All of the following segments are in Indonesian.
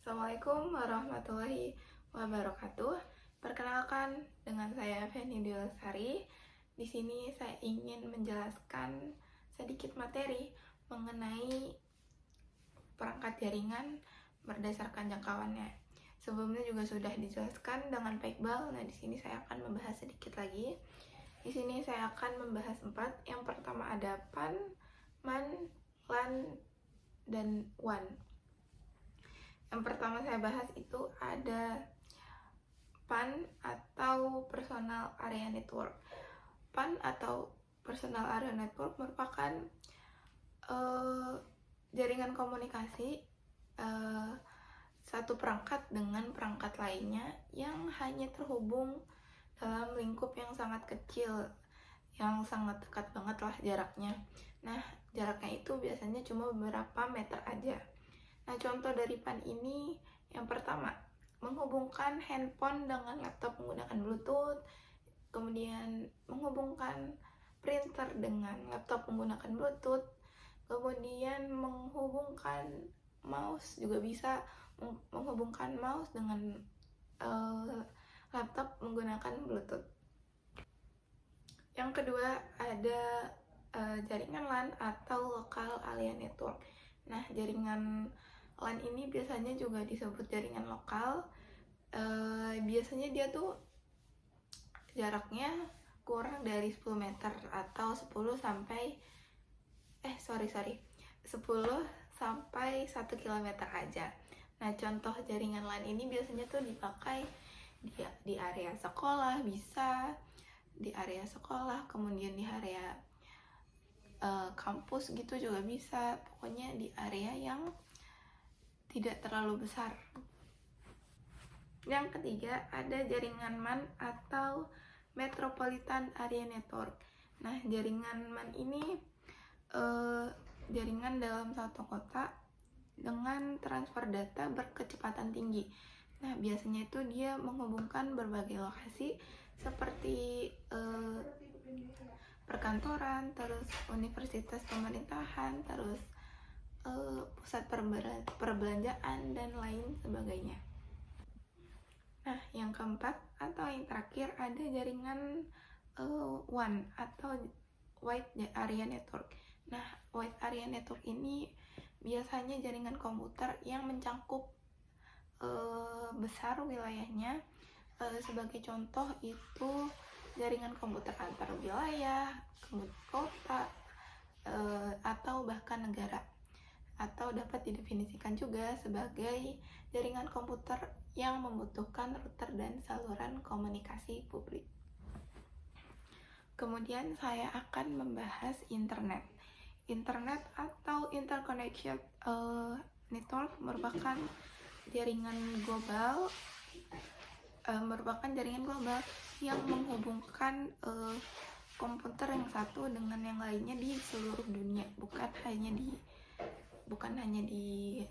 Assalamualaikum warahmatullahi wabarakatuh. Perkenalkan, dengan saya Feni Delasari. Di sini saya ingin menjelaskan sedikit materi mengenai perangkat jaringan berdasarkan jangkauannya. Sebelumnya juga sudah dijelaskan dengan Pak Iqbal. Nah, di sini saya akan membahas sedikit lagi. Di sini saya akan membahas 4. Yang pertama ada PAN, MAN, LAN, dan WAN. Yang pertama saya bahas itu ada PAN atau Personal Area Network. PAN atau Personal Area Network merupakan jaringan komunikasi satu perangkat dengan perangkat lainnya yang hanya terhubung dalam lingkup yang sangat kecil, yang sangat dekat banget lah jaraknya. Nah, jaraknya itu biasanya cuma beberapa meter aja. Nah, contoh dari PAN ini yang pertama, menghubungkan handphone dengan laptop menggunakan Bluetooth, kemudian menghubungkan printer dengan laptop menggunakan Bluetooth, kemudian menghubungkan mouse juga bisa, menghubungkan mouse dengan laptop menggunakan Bluetooth. Yang kedua ada jaringan LAN atau Local Area Network. Nah, jaringan LAN ini biasanya juga disebut jaringan lokal. Biasanya dia tuh jaraknya kurang dari 10 meter atau 10 sampai 10 sampai 1 kilometer aja. Nah, contoh jaringan LAN ini biasanya tuh dipakai di area sekolah, bisa di area sekolah, kemudian di area kampus gitu juga bisa. Pokoknya di area yang tidak terlalu besar. Yang ketiga ada jaringan MAN atau Metropolitan Area Network. Nah, jaringan MAN ini jaringan dalam satu kota dengan transfer data berkecepatan tinggi. Nah, biasanya itu dia menghubungkan berbagai lokasi seperti perkantoran, terus universitas pemerintahan, terus pusat perbelanjaan, dan lain sebagainya. Nah, yang keempat atau yang terakhir ada jaringan WAN atau Wide Area Network. Nah, Wide Area Network ini biasanya jaringan komputer yang mencakup besar wilayahnya. Sebagai contoh itu jaringan komputer antar wilayah, kota, atau bahkan negara. Atau dapat didefinisikan juga sebagai jaringan komputer yang membutuhkan router dan saluran komunikasi publik. Kemudian saya akan membahas internet. Internet atau Interconnection Network merupakan jaringan global yang menghubungkan komputer yang satu dengan yang lainnya di seluruh dunia, bukan hanya di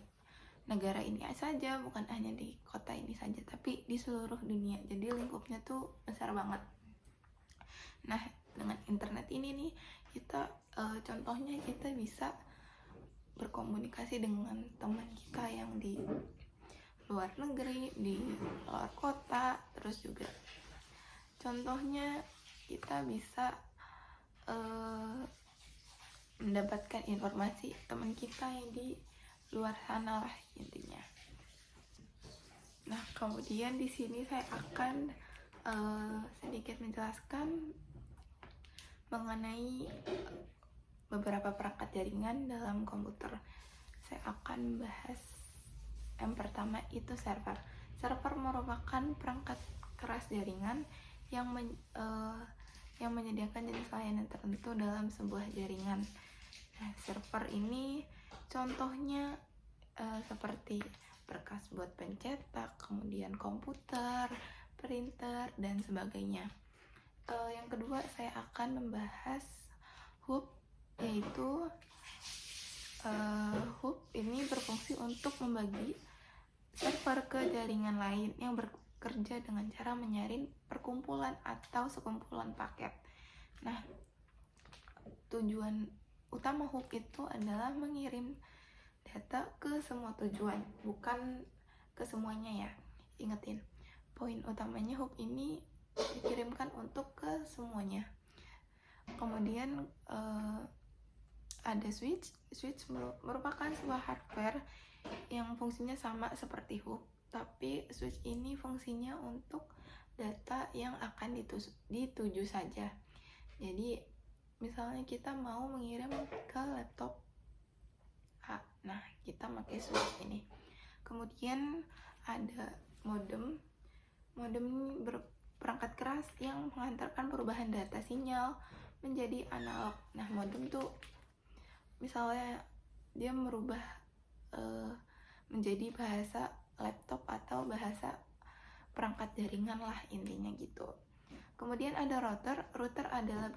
negara ini saja, bukan hanya di kota ini saja, tapi di seluruh dunia. Jadi lingkupnya tuh besar banget. Nah, dengan internet ini nih kita contohnya kita bisa berkomunikasi dengan teman kita yang di luar negeri, di luar kota. Terus juga contohnya kita bisa mendapatkan informasi teman kita yang di luar sana lah intinya. Nah, kemudian di sini saya akan sedikit menjelaskan mengenai beberapa perangkat jaringan dalam komputer. Saya akan bahas yang pertama itu server. Server merupakan perangkat keras jaringan yang menyediakan jenis layanan tertentu dalam sebuah jaringan. Nah, server ini contohnya seperti berkas buat pencetak, kemudian komputer, printer, dan sebagainya. Yang kedua saya akan membahas hub, yaitu hub ini berfungsi untuk membagi server ke jaringan lain yang bekerja dengan cara menyaring perkumpulan atau sekumpulan paket. Nah, tujuan utama hub itu adalah mengirim data ke semua tujuan, bukan ke semuanya ya. Ingetin, poin utamanya hub ini dikirimkan untuk ke semuanya. Kemudian ada switch merupakan sebuah hardware yang fungsinya sama seperti hub, tapi switch ini fungsinya untuk data yang akan dituju saja. Jadi misalnya kita mau mengirim ke laptop A, nah kita pakai switch ini. Kemudian ada modem ini berperangkat keras yang mengantarkan perubahan data sinyal menjadi analog. Nah modem tuh misalnya dia merubah menjadi bahasa laptop atau bahasa perangkat jaringan lah intinya gitu. Kemudian ada router adalah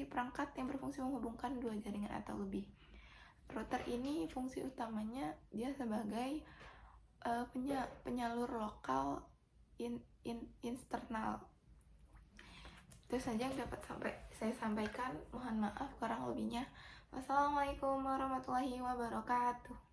perangkat yang berfungsi menghubungkan dua jaringan atau lebih. Router ini fungsi utamanya dia sebagai penyalur lokal internal. Itu saja yang dapat saya sampaikan. Mohon maaf kurang lebihnya. Wassalamualaikum warahmatullahi wabarakatuh.